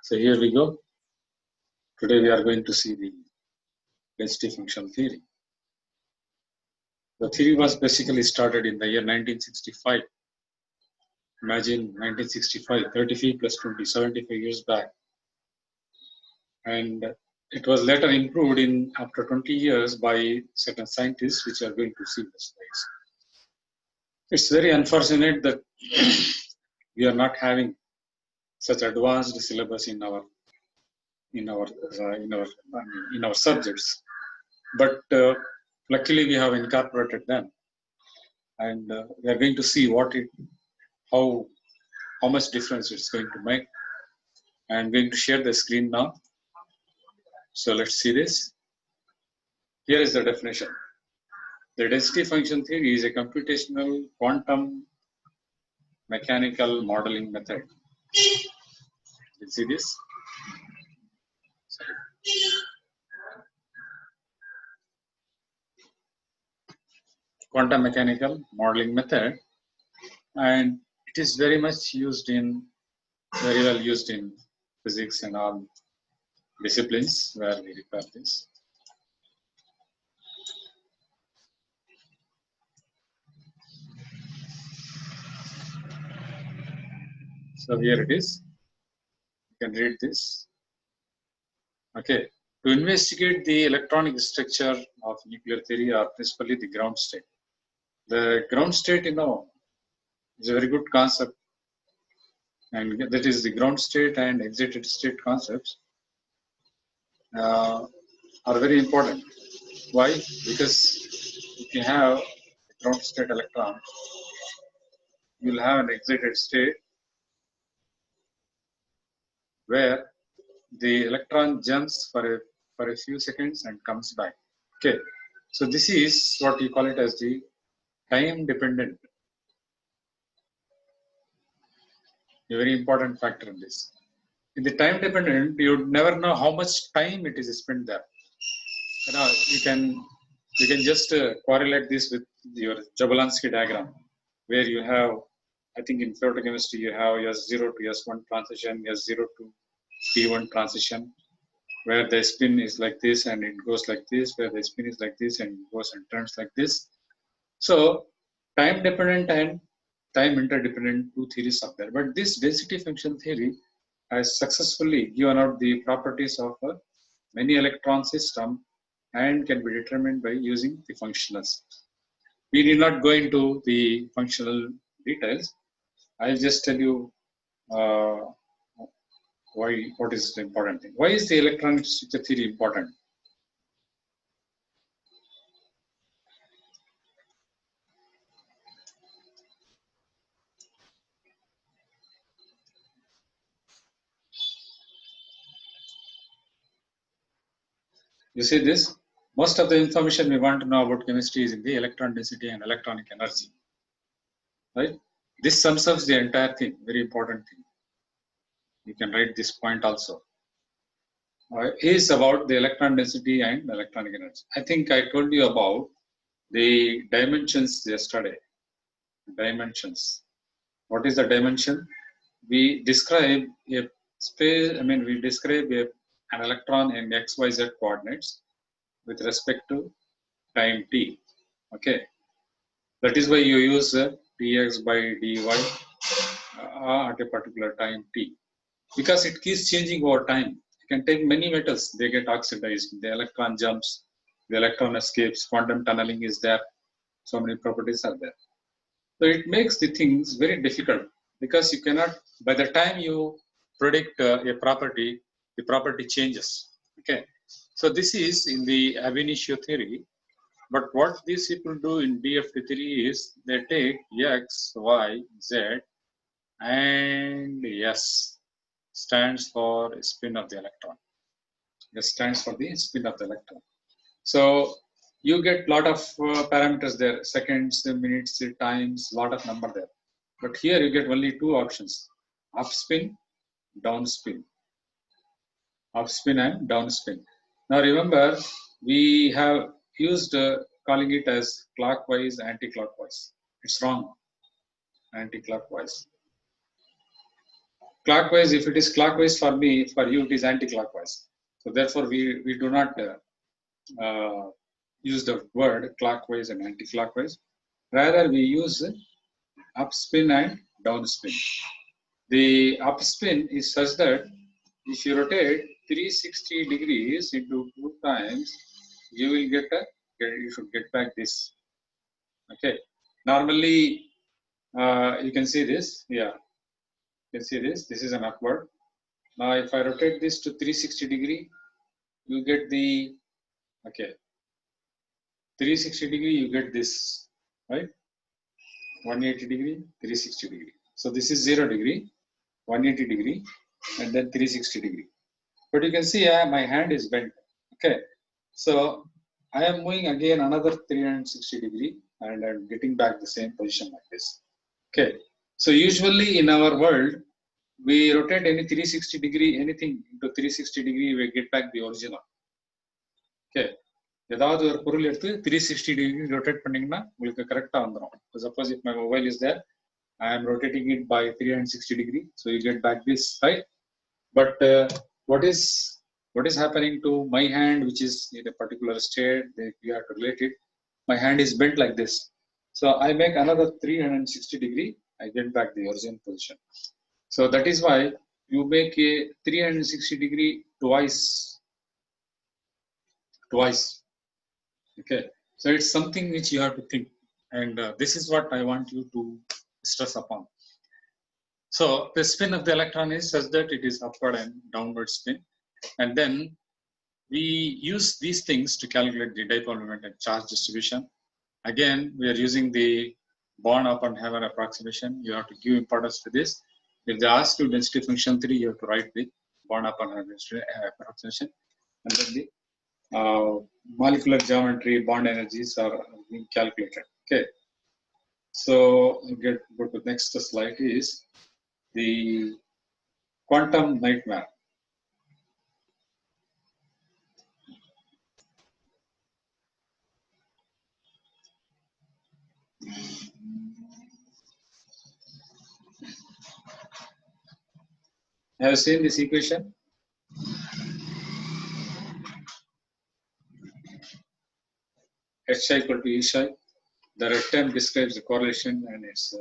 So here we go. Today we are going to see the density functional theory. The theory was basically started in the year 1965. Imagine 1965, 35 plus 20, 75 years back. And it was later improved in after 20 years by certain scientists, which are going to see the slides. It's very unfortunate that we are not having such advanced syllabus in our subjects, but luckily we have incorporated them, and we are going to see how much difference it's going to make. I'm going to share the screen now. So let's see this. Here is the definition. The density function theory is a computational quantum mechanical modeling method. You see this? Sorry. Quantum mechanical modeling method, and it is very much used very well used in physics and all disciplines where we require this. So here it is. You can read this. Okay. To investigate the electronic structure of nuclear theory are principally the ground state. The ground state, is a very good concept, and that is the ground state and excited state concepts are very important. Why? Because if you have a ground state electron, you will have an excited state where the electron jumps for a few seconds and comes back. Okay, so this is what you call it as the time dependent. A very important factor in this. In the time dependent, you would never know how much time it is spent there. You can just correlate this with your Jablonski diagram, where you have, I think in photochemistry, you have S0 to S1 transition, S0 to T1 transition, where the spin is like this and it goes like this, where the spin is like this and it goes and turns like this. So time dependent and time interdependent two theories are there. But this density function theory has successfully given out the properties of a many electron system and can be determined by using the functionals. We need not go into the functional details. I'll just tell you what is the important thing. Why is the electronic structure theory important? You see this? Most of the information we want to know about chemistry is in the electron density and electronic energy. Right? This sums up the entire thing, very important thing. You can write this point also. Is about the electron density and electronic energy. I think I told you about the dimensions yesterday. Dimensions. What is the dimension? We describe a space, we describe an electron in XYZ coordinates with respect to time t. Okay. That is why you use dx by dy at a particular time t. Because it keeps changing over time. You can take many metals, they get oxidized, the electron jumps, the electron escapes, quantum tunneling is there, so many properties are there. So it makes the things very difficult because you cannot, by the time you predict a property, the property changes. Okay, so this is in the ab initio theory, but what these people do in DFT theory is they take X, Y, Z, and S stands for spin of the electron. S stands for the spin of the electron. So you get lot of parameters there, seconds, minutes, times, lot of number there. But here you get only two options, up spin, down spin. Up spin and down spin. Now remember, we have used calling it as clockwise, anti-clockwise. It's wrong, anti-clockwise. clockwise, if it is clockwise for me, for you it is anti-clockwise. So therefore we do not use the word clockwise and anti-clockwise. Rather we use up spin and down spin. The up spin is such that if you rotate 360 degrees into 2 times, you will get you should get back this. Okay. Normally, you can see this. Yeah, you can see this. This is an upward. Now, if I rotate this to 360 degree, you get the, okay, 360 degree, you get this, right? 180 degree, 360 degree. So this is 0 degree, 180 degree, and then 360 degree. But you can see my hand is bent. Okay. So I am moving again another 360 degree and I'm getting back the same position like this. Okay. So usually in our world, we rotate any 360 degree, anything into 360 degree, we get back the original. Okay. ஏதாவது ஒரு பொருள் எடுத்து 360 degree rotate பண்ணீங்கன்னா உங்களுக்கு கரெக்டா வந்துரும். Suppose if my mobile is there, I am rotating it by 360 degree, so you get back this, right? But what is happening to my hand, which is in a particular state, we have to relate it. My hand is bent like this, so I make another 360 degree. I get back the original position. So that is why you make a 360 degree twice. Okay, so it's something which you have to think, and this is what I want you to stress upon. So the spin of the electron is such that it is upward and downward spin, and then we use these things to calculate the dipole moment and charge distribution. Again, we are using the Born-Oppenheimer approximation. You have to give importance to this. If they ask you density function 3, you have to write the Born-Oppenheimer approximation, and then the molecular geometry, bond energies are being calculated. Okay. So go to the next slide is the quantum nightmare. Have you seen this equation? H equal to E psi. The red term describes the correlation, and it's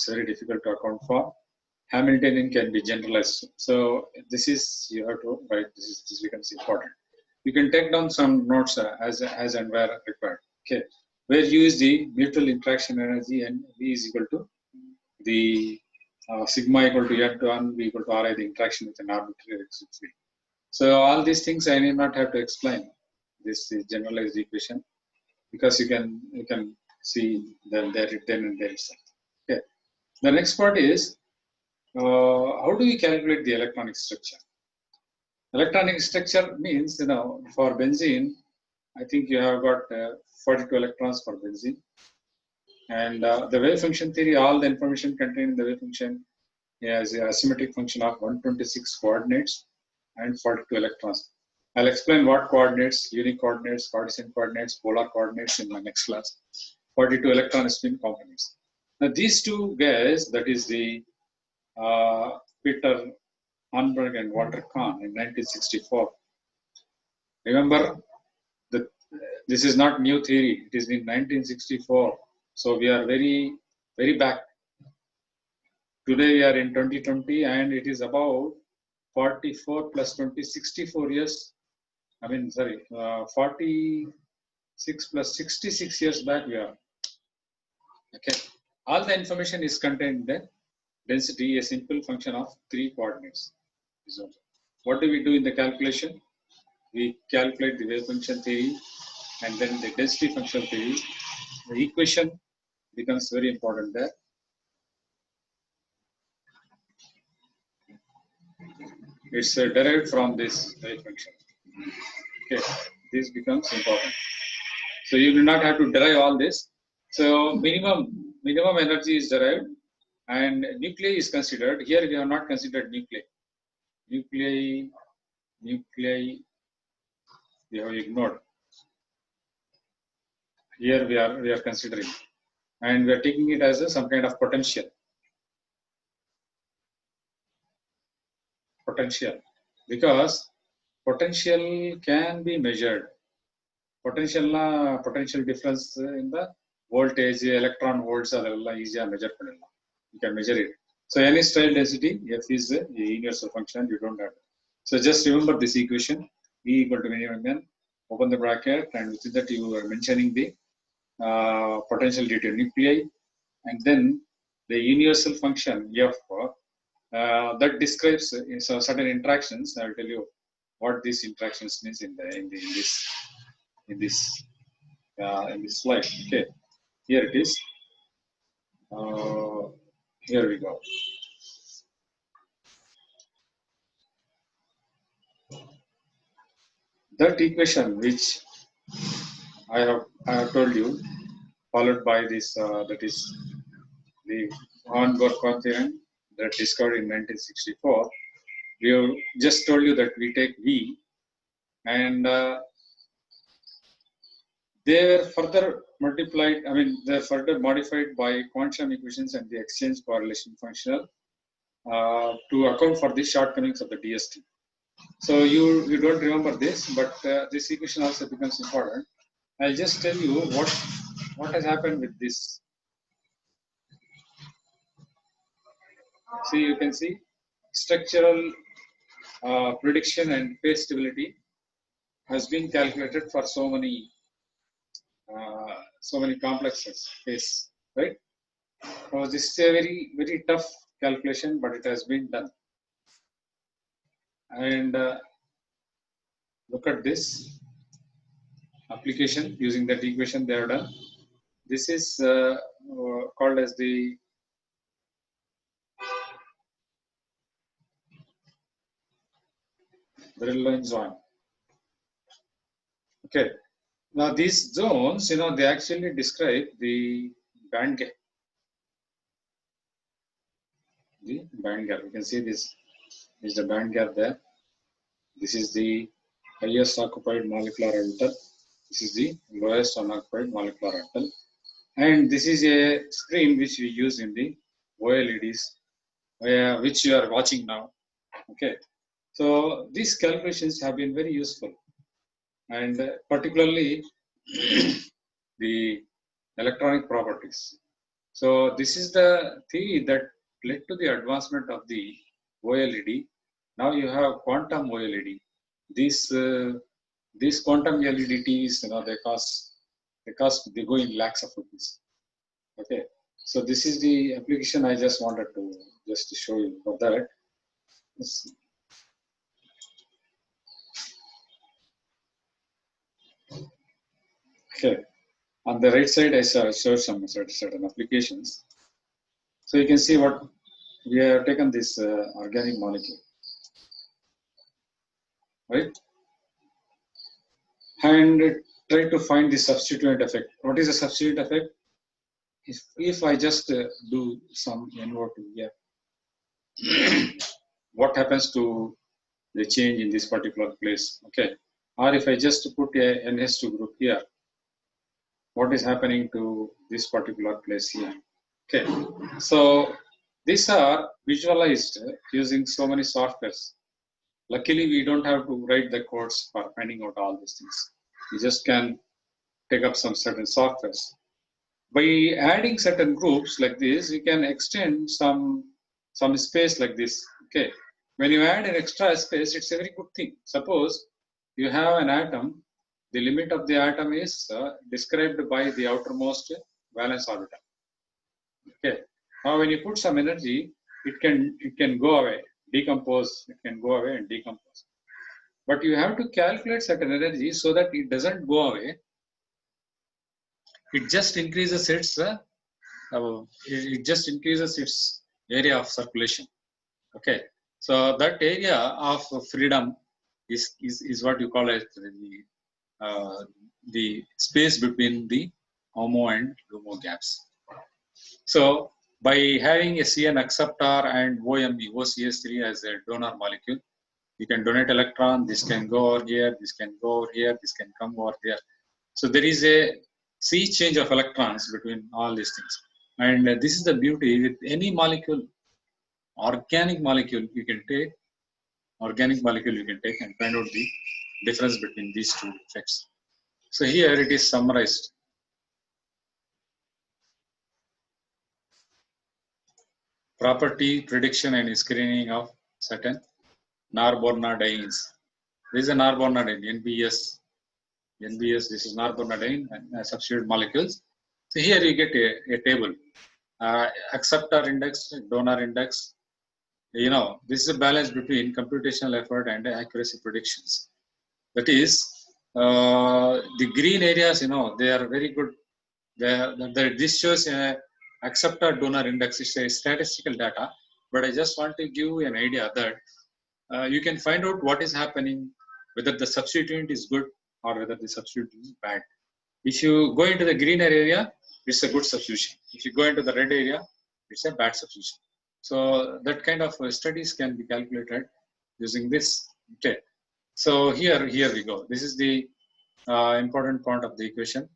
very difficult to account for. Hamiltonian can be generalized. So this is, you have to write, this becomes important. You can take down some notes as and where required. Okay, where U is the mutual interaction energy and V is equal to the sigma equal to N to 1, V equal to Ri, the interaction with an arbitrary electric field. So all these things I need not have to explain. This is generalized equation, because you can see them there written and there itself. Okay. The next part is how do we calculate the electronic structure? Electronic structure means, for benzene, I think you have got 42 electrons for benzene. And the wave function theory, all the information contained in the wave function has a symmetric function of 126 coordinates and 42 electrons. I'll explain what coordinates, unique coordinates, Cartesian coordinates, polar coordinates in my next class. 42 electron spin components. Now these two guys, that is the Peter Hornberg and Walter Kahn in 1964. Remember, this is not new theory. It is in 1964. So we are very, very back. Today we are in 2020, and it is about 44 plus 20, 64 years. 46 plus 66 years back we are. Okay. All the information is contained in the density, a simple function of 3 coordinates. What do we do in the calculation? We calculate the wave function theory and then the density function theory. The equation becomes very important there. It's derived from this wave function. Okay, this becomes important. So you do not have to derive all this. So minimum energy is derived, and nuclei is considered. Here we have not considered nuclei. Nuclei we have ignored. Here we are considering, and we are taking it as some kind of potential. potential, because potential can be measured. Potential difference in the voltage, electron volts are easy to measure. You can measure it. So any style density, F is a universal function, you don't have. So just remember this equation, E equal to Mn, open the bracket, and within that you are mentioning the potential due to nuclei, and then the universal function F that describes certain interactions. I will tell you what these interactions means in this slide. Okay, here it is. Here we go. That equation which I have told you, followed by this that is the Van-Gorkom theorem that discovered in 1964. We have just told you that we take V, and they were further multiplied. I mean, they're further modified by quantum equations and the exchange correlation functional to account for the shortcomings of the DST. So you don't remember this, but this equation also becomes important. I'll just tell you what has happened with this. See, you can see structural prediction and phase stability has been calculated for so many complexes, phase, right? So this is a very tough calculation, but it has been done. And look at this application using that equation they have done. This is called as the Brillouin zone. Okay. Now these zones, they actually describe the band gap. The band gap. You can see this is the band gap there. This is the highest occupied molecular orbital. This is the lowest unoccupied molecular orbital. And this is a screen which we use in the OLEDs, which you are watching now. Okay. So these calculations have been very useful, and particularly the electronic properties. So this is the theory that led to the advancement of the OLED. Now you have quantum OLED. These quantum LEDs, they go in lakhs of rupees. Okay, so this is the application I just wanted to show you for that. Okay, on the right side I showed some certain applications. So you can see what we have taken this organic molecule, right? And try to find the substituent effect. What is the substituent effect? If I just do some NO2 here, what happens to the change in this particular place? Okay, or if I just put a NH2 group here, what is happening to this particular place here? Okay, so these are visualized using so many softwares. Luckily, we don't have to write the codes for finding out all these things. You just can take up some certain softwares. By adding certain groups like this, you can extend some space like this. Okay, when you add an extra space, it's a very good thing. Suppose you have an atom, the limit of the atom is described by the outermost valence orbital. Okay, now when you put some energy, it can go away, decompose. It can go away and decompose. But you have to calculate certain energy so that it doesn't go away. It just increases its area of circulation. Okay, so that area of freedom is what you call as the space between the HOMO and LUMO gaps. So by having a CN acceptor and OCS3 as a donor molecule, you can donate electron. This can go over here. This can go over here. This can come over there. So there is a sea change of electrons between all these things. And this is the beauty with any molecule, organic molecule you can take. organic molecule you can take and find out the difference between these two effects. So here it is summarized. Property prediction and screening of certain norbornadiene. This is a norbornadiene, NBS. NBS, this is norbornadiene and substitute molecules. So here you get a table. Acceptor index, donor index. You know, this is a balance between computational effort and accuracy predictions. That is, the green areas, you know, they are very good. This shows acceptor donor index is a statistical data, but I just want to give you an idea that you can find out what is happening, whether the substituent is good or whether the substituent is bad. If you go into the greener area, it's a good substitution. If you go into the red area, it's a bad substitution. So that kind of studies can be calculated using this. Okay. So here we go. This is the important part of the equation.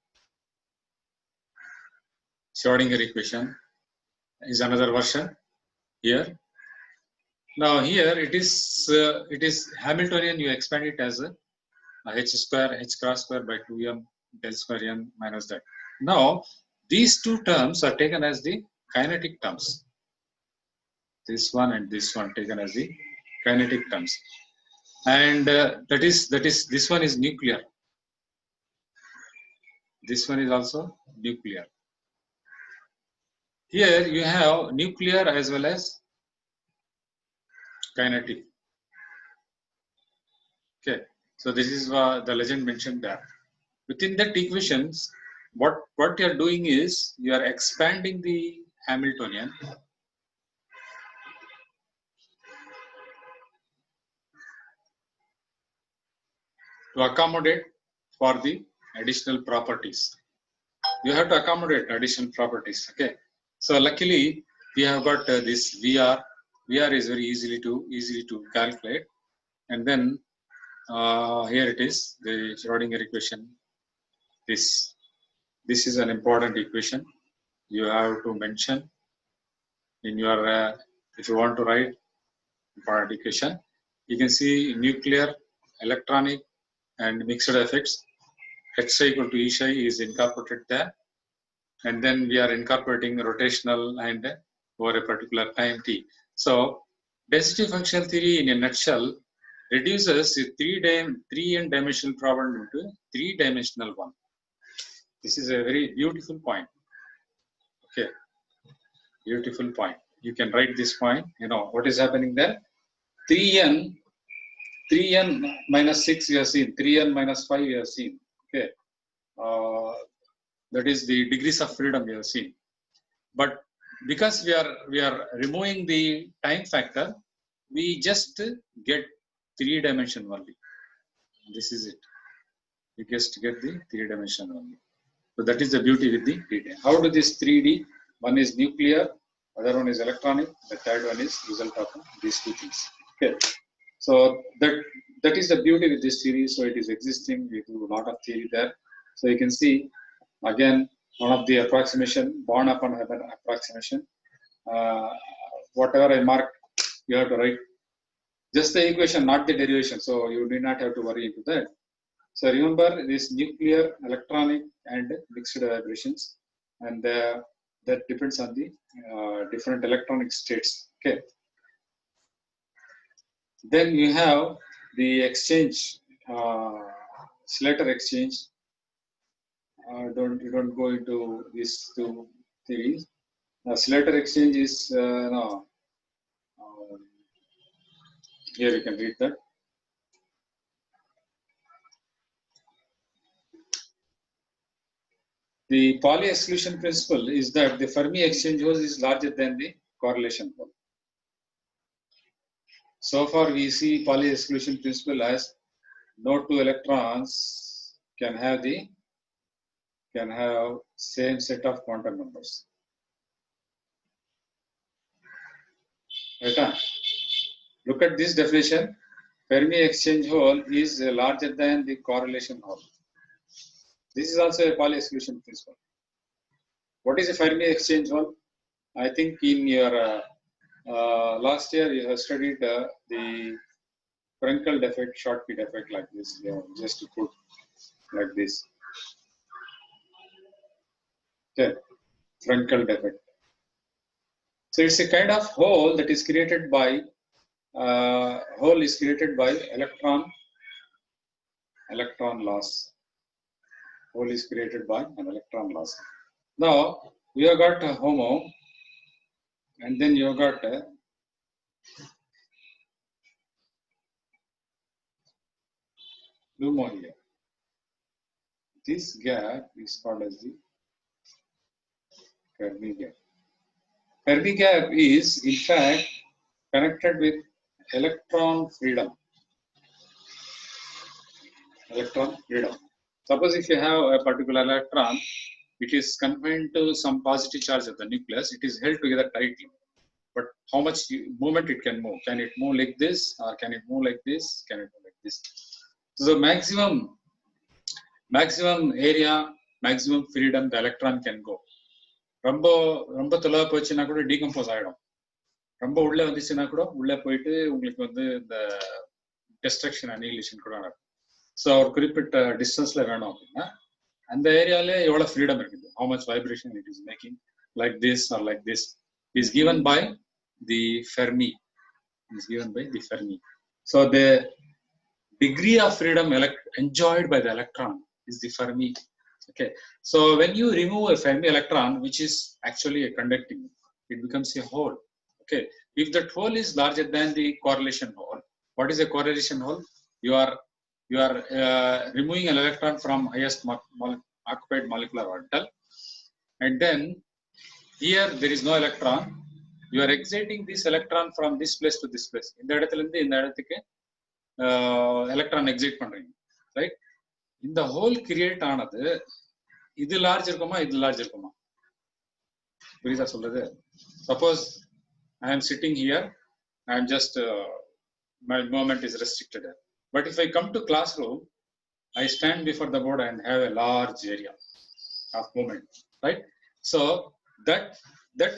Schrodinger equation is another version here. Now here it is Hamiltonian. You expand it as a h square h cross square by 2m del square n minus that. Now these two terms are taken as the kinetic terms. This one and this one taken as the kinetic terms, and that is this one is nuclear. This one is also nuclear. Here you have nuclear as well as kinetic. Okay, so this is the legend mentioned there. Within that equations, what you are doing is you are expanding the Hamiltonian to accommodate for the additional properties. You have to accommodate additional properties. Okay, so luckily we have got this VR. VR is very easy to calculate, and then here it is, the Schrodinger equation. This is an important equation. You have to mention in your if you want to write important equation. You can see nuclear, electronic, and mixed effects. X equal to E psi is incorporated there, and then we are incorporating rotational and over a particular time t. So density functional theory in a nutshell reduces the 3n dimensional problem into 3-dimensional one. This is a very beautiful point. Okay, beautiful point. You can write this point. You know what is happening there. 3n minus 6 we have seen. 3n minus 5 we have seen. Okay, that is the degrees of freedom we have seen. But because we are removing the time factor, we just get 3-dimension only. This is it. You just get the 3-dimension only. So that is the beauty with the data. How do this 3D? One is nuclear, other one is electronic, the third one is result of these two things. Okay. So that is the beauty with this theory. So it is existing. We do a lot of theory there. So you can see again one of the approximation, Born-Oppenheimer approximation. Whatever I mark, you have to write just the equation, not the derivation. So you do not have to worry into that. So remember this nuclear, electronic, and mixed vibrations, and that depends on the different electronic states. Okay. Then you have the exchange, Slater exchange. You don't go into these two theories. Slater exchange is no. Here you can read that. The Pauli exclusion principle is that the Fermi exchange hole is larger than the correlation hole. So far, we see Pauli exclusion principle as no two electrons can have same set of quantum numbers. Right? Look at this definition. Fermi exchange hole is larger than the correlation hole. This is also a Pauli exclusion principle. What is a Fermi exchange hole? I think in your last year you have studied the Frenkel defect, Schottky defect like this. Yeah, just to put like this. Okay, Frenkel defect. So it's a kind of hole that is created by electron loss. Hole is created by an electron loss. Now you have got a HOMO, and then you have got a LUMO here. This gap is called as the Fermi gap. Fermi gap is in fact connected with electron freedom. Electron freedom. Suppose if you have a particular electron, it is confined to some positive charge of the nucleus, it is held together tightly. But how much movement it can move? Can it move like this, or can it move like this? Can it move like this? So the maximum area, maximum freedom the electron can go. ரொம்ப தொலைவா போச்சுன்னா கூட decompose ஆயிடும். ரொம்ப உள்ள வந்துச்சுன்னா கூட உள்ள போயிட்டு உங்களுக்கு வந்து இந்த டிஸ்ட்ரக்ஷன் அனிகிலேஷன் கூட நடக்கும். ஸோ ஒரு குறிப்பிட்ட டிஸ்டன்ஸ்ல வேணும் அப்படின்னா அந்த ஏரியாலே எவ்வளவு ஃப்ரீடம் இருக்குது, how much vibration it is making, like this or like this, is given by the Fermi. So the degree of freedom enjoyed by the electron is the Fermi. Okay, so when you remove a Fermi electron, which is actually a conducting, it becomes a hole. Okay, if that hole is larger than the correlation hole, what is a correlation hole? You are removing an electron from highest occupied molecular orbital, and then here there is no electron. You are exciting this electron from this place to this place. இந்த இடத்துல இருந்து இந்த இடத்துக்கு electron excite பண்றீங்க, right? இந்த whole create ஆனது இது large இருக்குமா, இது லார்ஜ் இருக்குமா? புரியுதா சொல்றது? Suppose I am sitting here, I am just my movement is restricted. But if I come to classroom, I stand before the board and have a large area of movement, right? So that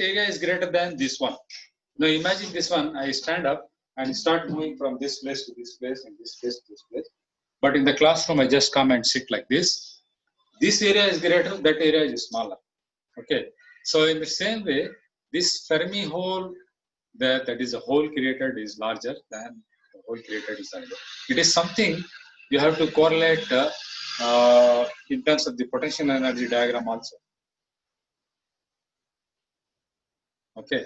area is greater than this one. Now imagine this one, I stand up and start moving from this place to this place and this place to this place. But in the classroom, I just come and sit like this. This area is greater, that area is smaller. Okay. So in the same way, this Fermi hole, that is a hole created, is larger than the hole created is larger. It is something you have to correlate in terms of the potential energy diagram also. Okay,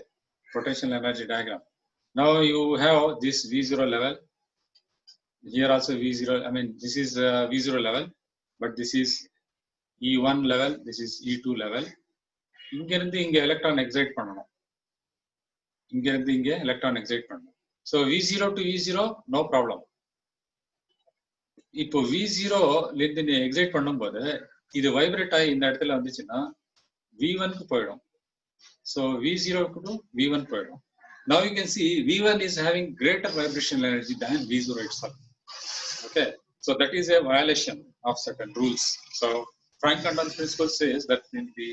potential energy diagram. Now you have this V0 level. Here also V0, I mean this is V0 level, but this is E1 level, this is E2 level. இங்க இருந்து இங்க electron excite பண்ணணும், இங்க இருந்து இங்க electron excite பண்ணணும். So V0 to E0 no problem. இப்போ V0 ல இருந்து நீ எக்ஸைட் பண்ணும்போது இது வைப்ரேட் ஆகி இந்த இடத்துல வந்துச்சுன்னா V1 க்கு போயிடும். So V0 க்கு V1 போயிடும். Now you can see V1 is having greater vibrational energy than V0 itself. Okay, so that is a violation of certain rules. So Frank-Condon's principle says that in the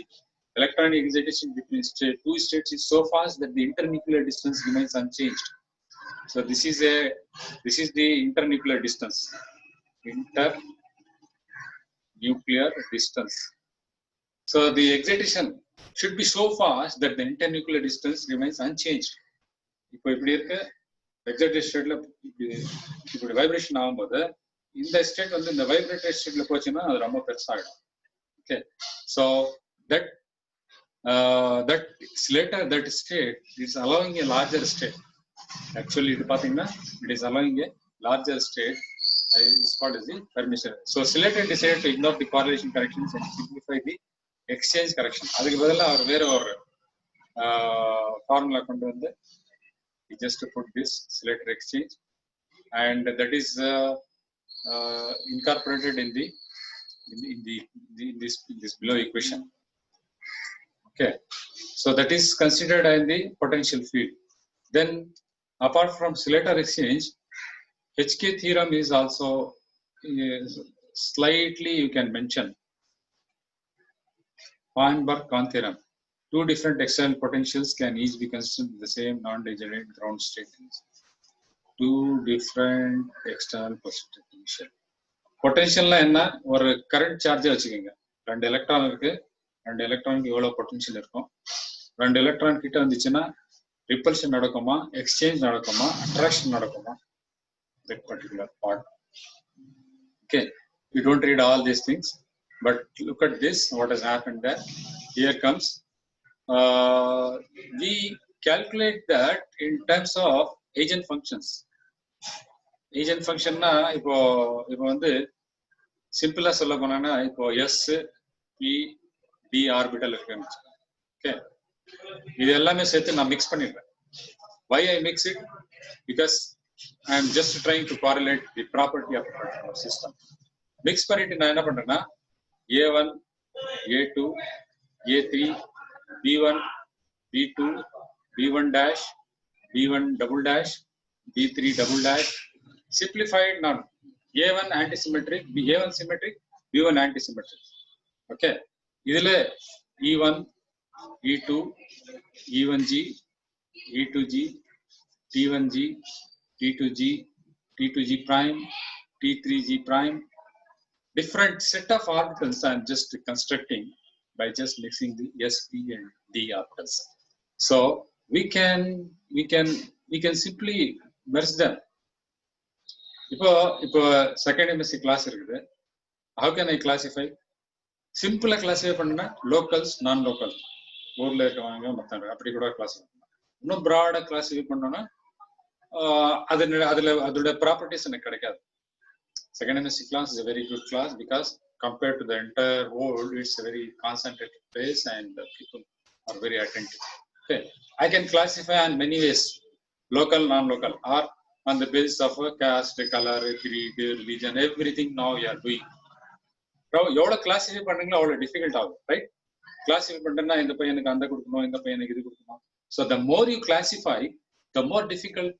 electronic excitation between two states is so fast that the internuclear distance remains unchanged. So this is the internuclear distance. Internuclear distance. So the excitation should be so fast that the internuclear distance remains unchanged. இப்போ இப்படி இருக்கு excited ஸ்டேட்ல இப்படி vibration ஆகும்போது இந்த state வந்து இந்த vibrated ஸ்டேட்ல போச்சுன்னா அது ரொம்ப பெருசாகிடும். Okay, so that state is allowing a larger state. Actually இது பாத்தீங்கன்னா it is allowing a larger state is called as the Fermi state. So Slater decided to ignore the correlation corrections and simplify the exchange correction. அதுக்கு பதிலா அவர் வேற ஒரு formula கொண்டு வந்து he just put this Slater exchange, and that is incorporated in this below equation. Okay, so that is considered as the potential field. Then apart from Slater exchange, HK theorem is also slightly you can mention. Feinberg-Kahn theorem. Two different external potentials can each be considered the same non-degenerate ground state. two different external potential. பொட்டன்ஷியல்னா என்ன? ஒரு current charge வச்சுக்கோங்க. ரெண்டு electron இருக்கு, ரெண்டு எலக்ட்ரானுக்கு எவ்வளவு potential இருக்கும். ரெண்டு electron கிட்ட வந்துச்சுன்னா ரிப்பல்ஷன் நடக்குமா, எக்ஸ்சேஞ்ச் நடக்குமா, அட்ராக்ஷன் நடக்குமா, that particular part. Okay, you don't read all these things, but look at this, what has happened there. Here comes we calculate that in terms of agent functions. Agent function na ipo வந்து சிம்பிளா சொல்ல போனா இப்போ s p d orbital இருக்குன்னு. Okay, இது எல்லாமே சேர்த்து நான் மிக்ஸ் பண்ணிடுறேன். Why I mix it? Because I am just trying to correlate the property of a system. Mix பண்ணிட்டு நான் என்ன பண்றேன்னா a1 a2 a3 b1 b2 b1 dash b1 double dash b3 double dash. Simplified now. A1 antisymmetric, A1 symmetric, B1 antisymmetric. Okay. Idile E1, E2, E1G, E2G, T1G, T2G, T2G prime, T3G prime. Different set of orbitals I am just constructing by just mixing the S, P and D orbitals. So we can simply merge them. இப்போ second MSc class இருக்குது. How can I classify? சிம்பிளா classify பண்ணா locals, நான் local, ஊர்ல இருக்கவங்க மத்தவங்க அப்படி கூட கிளாஸிஃபை பண்ணலாம். இன்னும் ப்ராடா கிளாஸிஃபை பண்ணோம்னா அதோட ப்ராப்பர்ட்டிஸ் எனக்கு கிடைக்காது. Second MSc class is a very good class because compared to the entire world, it's a very concentrated place and people are very attentive. Okay, I can classify on many ways, local, non-local, or on the basis of a caste, color, creed, religion, everything now we are doing. Now, எவ்வளோ classify பண்றீங்களோ அவ்வளோ difficult ஆகும், right? Classify பண்றேன்னா இந்த பையனுக்கு அந்த கொடுக்கணும், இந்த பையனுக்கு இது கொடுக்கணும். So the more you classify, the more difficult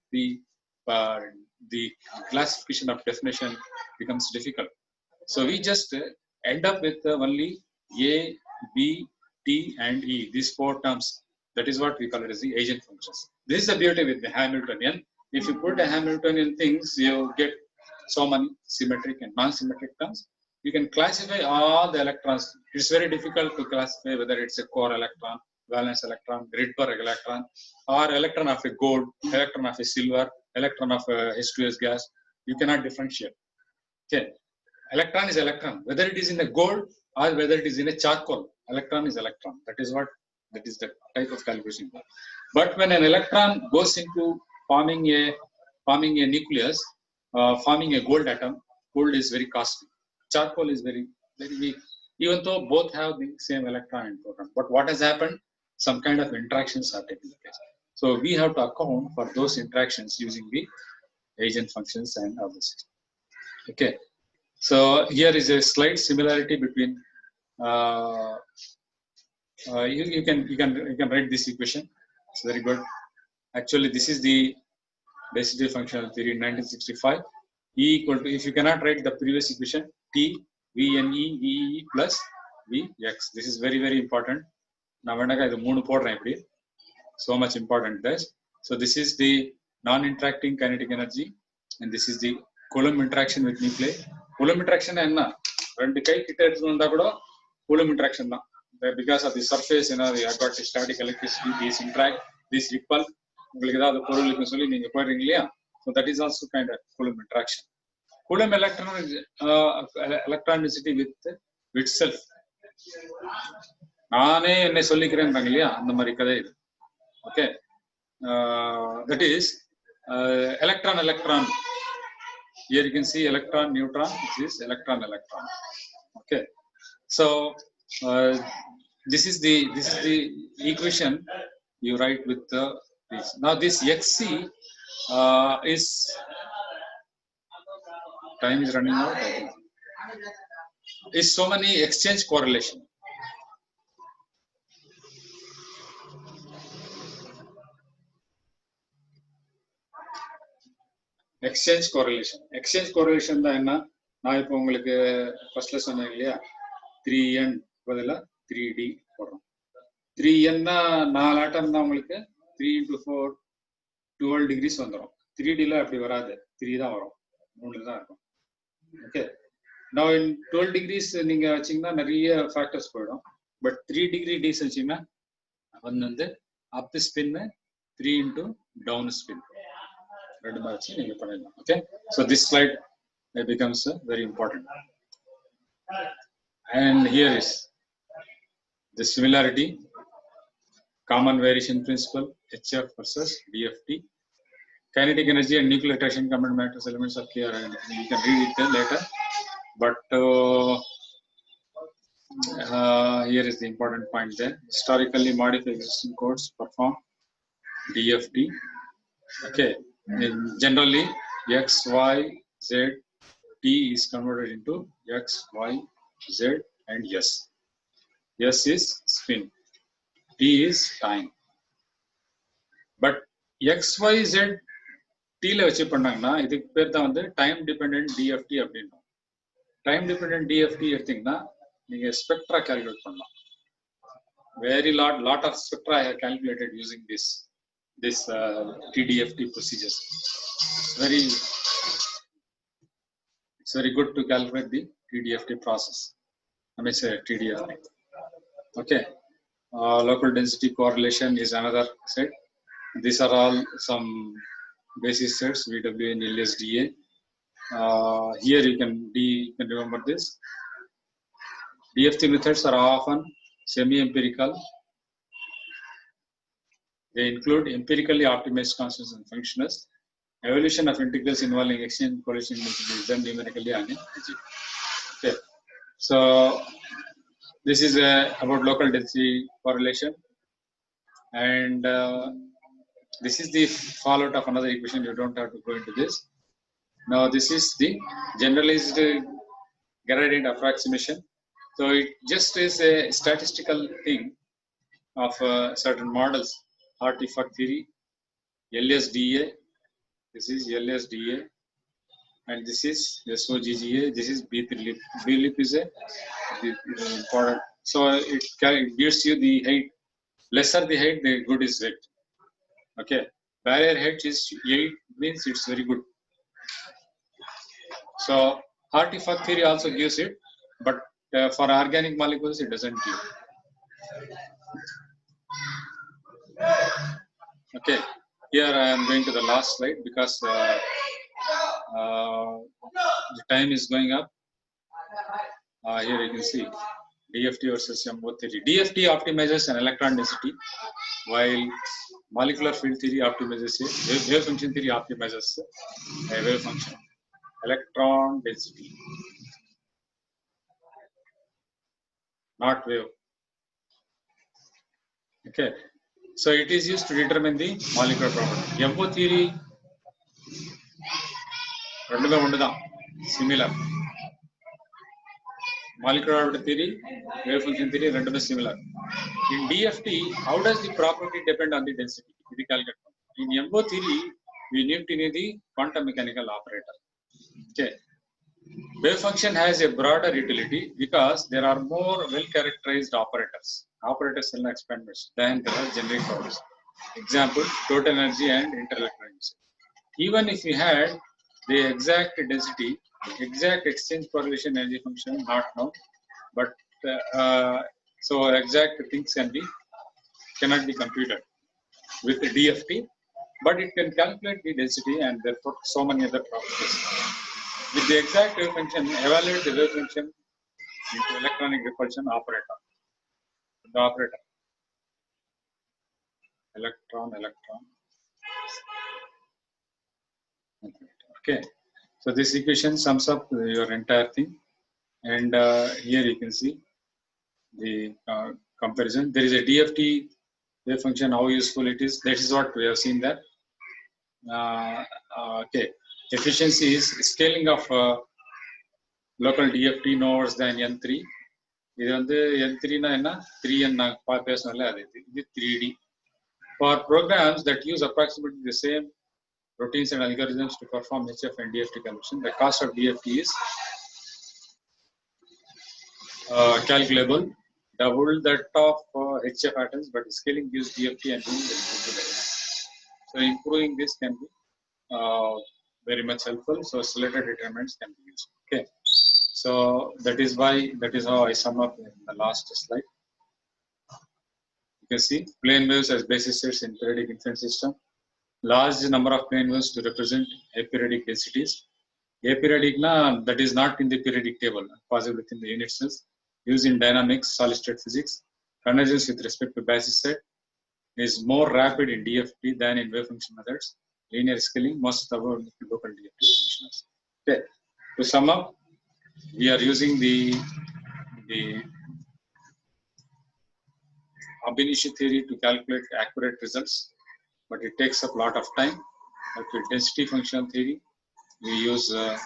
the classification of definition becomes difficult. So we just end up with only A, B, T and E, these four terms. That is what we call it as the agent functions. This is the beauty with the Hamiltonian. If you put a Hamiltonian things, you get so many symmetric and non-symmetric terms. You can classify all the electrons. It's very difficult to classify whether it's a core electron, valence electron, Rydberg electron, or electron of a gold, electron of a silver, electron of a H2S gas. You cannot differentiate. Okay, electron is electron, whether it is in a gold or whether it is in a charcoal. Electron is electron. That is the type of calculation. But when an electron goes into forming a nucleus, forming a gold atom, gold is very costly. Charcoal is very weak, even though both have the same electron and proton. But what has happened? Some kind of interactions are taking place. So we have to account for those interactions using the agent functions and others. Okay. So here is a slight similarity between. You can write this equation. It's very good. Actually, this is the density functional theory in 1965. E equal to, if you cannot write the previous equation, T VNE VE plus Vx. This is very, very important. Now, so much important this. So this is the non-interacting kinetic energy, and this is the Coulomb interaction with nuclei. Coulomb interaction is what? Rendu kai kitta irundha kuda Coulomb interaction da. Because of the surface, I got static electricity, these interact, this repel. உங்களுக்கு ஏதாவது பொருள் இருக்குன்னு சொல்லி நீங்க போயிடுறீங்க இல்லையா? So that is also kind of Coulomb interaction. Coulomb electronicity with itself. நானே என்னை சொல்லிக்கிறேன்றாங்க இல்லையா, அந்த மாதிரி கதை இது. Okay, that is electron. Here you can see electron, neutron. This is electron. Okay, so this is the equation you write with this. Now this Xc is, time is running out. Is so many exchange correlation. Exchange correlation தான் என்ன? நான் இப்போ உங்களுக்கு ஃபர்ஸ்ட்ல சொன்னேன் இல்லையா, 3n பதிலா 3d போடுறோம். 3n தான் 4 ஆட்டம் தான் உங்களுக்கு 3 into 4 12 degrees வந்துடும். 3D ல அப்படி வராது, 3 தான் வரும், 3 தான் இருக்கும். ஓகே, now in 12 degrees நீங்க வச்சீங்கன்னா நிறைய ஃபேக்டர்ஸ் போயிடும். பட் 3 degree டீஸ் வச்சீங்கன்னா வந்து அப் ஸ்பின் 3 into down spin ரெண்டு மாதிரி வச்சு நீங்க பண்ணிடலாம். Okay, so this slide becomes very important. And here is the similarity, common variation principle, HF versus DFT. Kinetic energy and nuclear attraction common matters elements are clear, and you can read it later. But here is the important point there. Historically modified existing codes perform DFT. Okay, generally X, Y, Z, T is converted into X, Y, Z and S. S is spin, T is time. But X, Y, Z, T ல வச்சு பண்ணாங்கன்னா இதுக்கு பேர் தான் வந்து time dependent TFT அப்படின்னா. Time dependent TFT எடுத்தீங்கன்னா நீங்க ஸ்பெக்ட்ரா கால்குலேட் பண்ணலாம். Very lot of spectra I have calculated using this TDFT procedures. It's very good to calculate the TDFT process. I mean, say TDFT. Okay, local density correlation is another set. These are all some basis sets, VW and LSDA. Here you can remember this. DFT methods are often semi-empirical. They include empirically optimized constants and functionals. Evaluation of integrals involving exchange correlation is done numerically and in algebra. Okay, so this is about local density correlation, and this is the fallout of another equation. You don't have to go into this. Now this is the generalized gradient approximation. So it just is a statistical thing of certain models. Artifact theory, LSDA. This is LSDA, and this is SOGGA. This is B3LIP. B-LIP is a important. So it gives you the height. Lesser the height, the good is it. Okay, barrier height is 8 means it's very good. So artifact theory also gives it, but for organic molecules it doesn't give. Okay, here I am going to the last slide because the time is going up. Here you can see DFT versus MO theory. DFT optimizes an electron density, while molecular field theory optimizes a wave function theory optimizes a wave function. Electron density, not wave. Okay, so it is used to determine the molecular property. MO theory ரெண்டுமே ஒண்ணுதான், similar. Molecular theory, wave function theory ரெண்டுமே similar. In DFT, how does the property depend on the density? இது calculate பண்ணணும். In MO theory, we need to know the quantum mechanical operator. Okay, wave function has a broader utility because there are more well-characterized operators in experiments than there are generic powers. Example, total energy and interelectron. Even if we had the exact density, exact exchange correlation energy function, not known, but so exact things cannot be computed with the DFT, but it can calculate the density and therefore so many other properties. With the exact wave function, evaluate the wave function into electronic repulsion operator. The operator, electron. Okay, so this equation sums up your entire thing, and here you can see the comparison. There is a DFT wave function, how useful it is. That is what we have seen there. Okay, efficiency is scaling of local DFT nodes than N3. இது வந்து N3 னா என்ன, 3N நான் பேசணும்ல, அது இது 3D. For programs that use approximately the same routines and algorithms to perform HF and DFT conversion, the cost of DFT is calculable, double that of HF atoms, but scaling gives DFT and doing very good. So improving this can be very much helpful. So selected determinants can be used. Okay. So that is how I sum up in the last slide. You can see plane waves as basis sets in periodic infinite system. Large number of plane waves to represent aperiodic densities. Aperiodic that is not in the periodic table, possible within the unit cells. Used in dynamics, solid state physics. Convergence with respect to basis set is more rapid in DFT than in wave function methods. Linear scaling, most of the local DFT functionals. Okay. To sum up, we are using the Ab initio theory to calculate accurate results, but it takes up a lot of time. But with density functional theory, we use the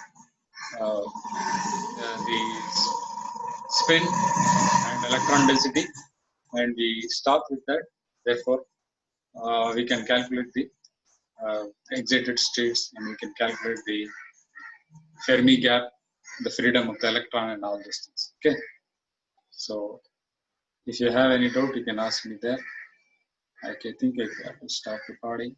spin and electron density, and we stop with that. Therefore, we can calculate the excited states, and we can calculate the Fermi gap, the freedom of the electron, and all those things. Okay. So, if you have any doubt, you can ask me there. I think I will stop recording.